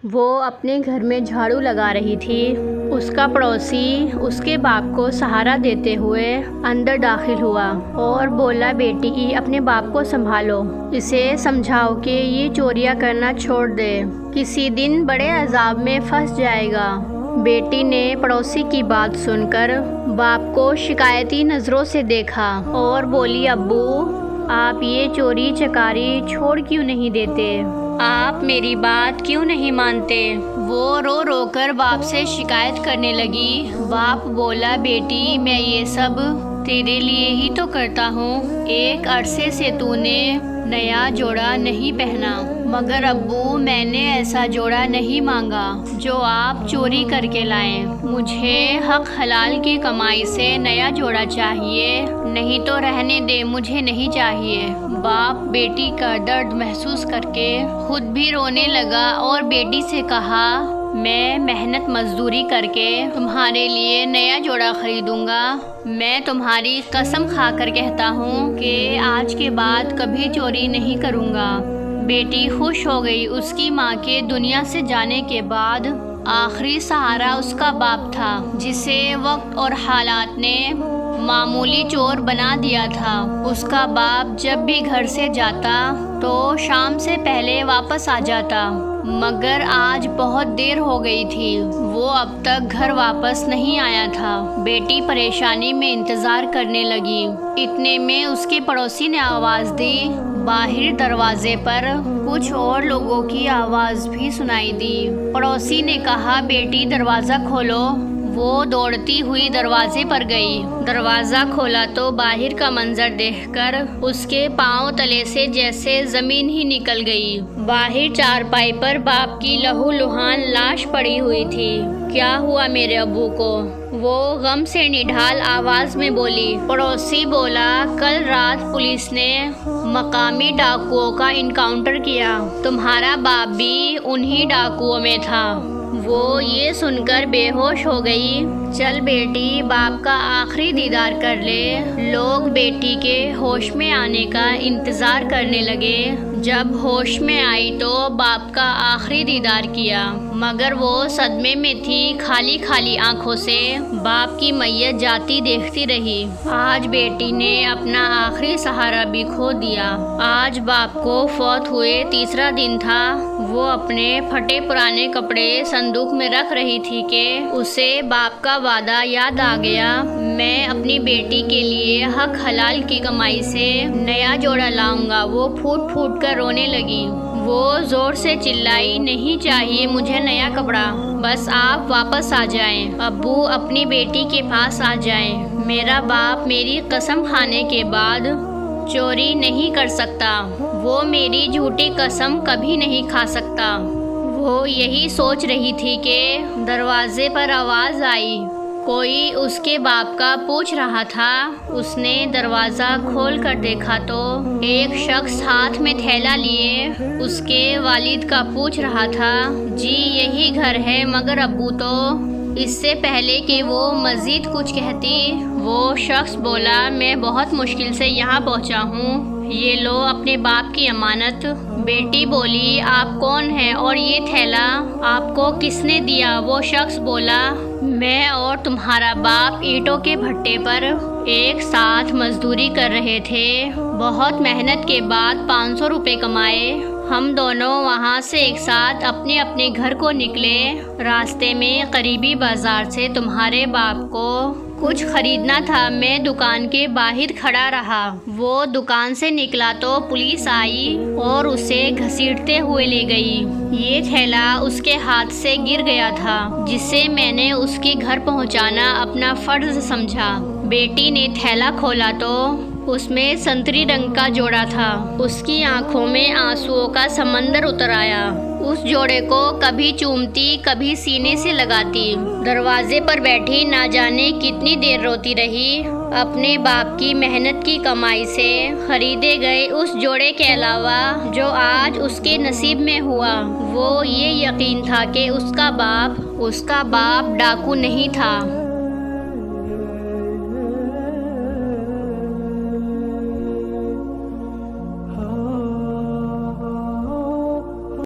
وہ اپنے گھر میں جھاڑو لگا رہی تھی۔ اس کا پڑوسی اس کے باپ کو سہارا دیتے ہوئے اندر داخل ہوا اور بولا، بیٹی اپنے باپ کو سنبھالو، اسے سمجھاؤ کہ یہ چوریاں کرنا چھوڑ دے، کسی دن بڑے عذاب میں پھنس جائے گا۔ بیٹی نے پڑوسی کی بات سن کر باپ کو شکایتی نظروں سے دیکھا اور بولی، ابو آپ یہ چوری چکاری چھوڑ کیوں نہیں دیتے؟ آپ میری بات کیوں نہیں مانتے؟ وہ رو رو کر باپ سے شکایت کرنے لگی۔ باپ بولا، بیٹی میں یہ سب تیرے لیے ہی تو کرتا ہوں، ایک عرصے سے تو نے نیا جوڑا نہیں پہنا، مگر ابو میں نے ایسا جوڑا نہیں مانگا جو آپ چوری کر کے لائیں، مجھے حق حلال کی کمائی سے نیا جوڑا چاہیے، نہیں تو رہنے دے، مجھے نہیں چاہیے۔ باپ بیٹی کا درد محسوس کر کے خود بھی رونے لگا اور بیٹی سے کہا، میں محنت مزدوری کر کے تمہارے لیے نیا جوڑا خریدوں گا، میں تمہاری قسم کھا کر کہتا ہوں کہ آج کے بعد کبھی چوری نہیں کروں گا۔ بیٹی خوش ہو گئی۔ اس کی ماں کے دنیا سے جانے کے بعد آخری سہارا اس کا باپ تھا، جسے وقت اور حالات نے معمولی چور بنا دیا تھا۔ اس کا باپ جب بھی گھر سے جاتا تو شام سے پہلے واپس آ جاتا، مگر آج بہت دیر ہو گئی تھی، وہ اب تک گھر واپس نہیں آیا تھا۔ بیٹی پریشانی میں انتظار کرنے لگی۔ اتنے میں اس کے پڑوسی نے آواز دی۔ باہر دروازے پر کچھ اور لوگوں کی آواز بھی سنائی دی۔ پڑوسی نے کہا، بیٹی دروازہ کھولو۔ وہ دوڑتی ہوئی دروازے پر گئی۔ دروازہ کھولا تو باہر کا منظر دیکھ کر اس کے پاؤں تلے سے جیسے زمین ہی نکل گئی۔ باہر چارپائی پر باپ کی لہو لہان لاش پڑی ہوئی تھی۔ کیا ہوا میرے ابو کو؟ وہ غم سے نڈھال آواز میں بولی۔ پڑوسی بولا، کل رات پولیس نے مقامی ڈاکوؤں کا انکاؤنٹر کیا، تمہارا باپ بھی انہی ڈاکوؤں میں تھا۔ وہ یہ سن کر بے ہوش ہو گئی۔ چل بیٹی باپ کا آخری دیدار کر لے۔ لوگ بیٹی کے ہوش میں آنے کا انتظار کرنے لگے۔ جب ہوش میں آئی تو باپ کا آخری دیدار کیا، مگر وہ صدمے میں تھی، خالی خالی آنکھوں سے باپ کی میت جاتی دیکھتی رہی۔ آج بیٹی نے اپنا آخری سہارا بھی کھو دیا۔ آج باپ کو فوت ہوئے تیسرا دن تھا۔ وہ اپنے پھٹے پرانے کپڑے صندوق میں رکھ رہی تھی کہ اسے باپ کا وعدہ یاد آ گیا، میں اپنی بیٹی کے لیے حق حلال کی کمائی سے نیا جوڑا لاؤں گا۔ وہ پھوٹ پھوٹ کر رونے لگی۔ وہ زور سے چلائی، نہیں چاہیے مجھے نیا کپڑا، بس آپ واپس آ جائیں، ابو اپنی بیٹی کے پاس آ جائیں۔ میرا باپ میری قسم کھانے کے بعد چوری نہیں کر سکتا، وہ میری جھوٹی قسم کبھی نہیں کھا سکتا۔ وہ یہی سوچ رہی تھی کہ دروازے پر آواز آئی۔ کوئی اس کے باپ کا پوچھ رہا تھا۔ اس نے دروازہ کھول کر دیکھا تو ایک شخص ہاتھ میں تھیلا لیے اس کے والد کا پوچھ رہا تھا، جی یہی گھر ہے، مگر ابو تو… اس سے پہلے کہ وہ مزید کچھ کہتی، وہ شخص بولا، میں بہت مشکل سے یہاں پہنچا ہوں، یہ لو اپنے باپ کی امانت۔ بیٹی بولی، آپ کون ہیں اور یہ تھیلا آپ کو کس نے دیا؟ وہ شخص بولا، میں اور تمہارا باپ اینٹوں کے بھٹے پر ایک ساتھ مزدوری کر رہے تھے، بہت محنت کے بعد 500 روپے کمائے، ہم دونوں وہاں سے ایک ساتھ اپنے اپنے گھر کو نکلے، راستے میں قریبی بازار سے تمہارے باپ کو کچھ خریدنا تھا، میں دکان کے باہر کھڑا رہا، وہ دکان سے نکلا تو پولیس آئی اور اسے گھسیٹتے ہوئے لے گئی۔ یہ تھیلا اس کے ہاتھ سے گر گیا تھا، جسے میں نے اس کے گھر پہنچانا اپنا فرض سمجھا۔ بیٹی نے تھیلا کھولا تو اس میں سنتری رنگ کا جوڑا تھا۔ اس کی آنکھوں میں آنسوؤں کا سمندر اتر آیا۔ اس جوڑے کو کبھی چومتی، کبھی سینے سے لگاتی، دروازے پر بیٹھی نہ جانے کتنی دیر روتی رہی۔ اپنے باپ کی محنت کی کمائی سے خریدے گئے اس جوڑے کے علاوہ جو آج اس کے نصیب میں ہوا، وہ یہ یقین تھا کہ اس کا باپ ڈاکو نہیں تھا۔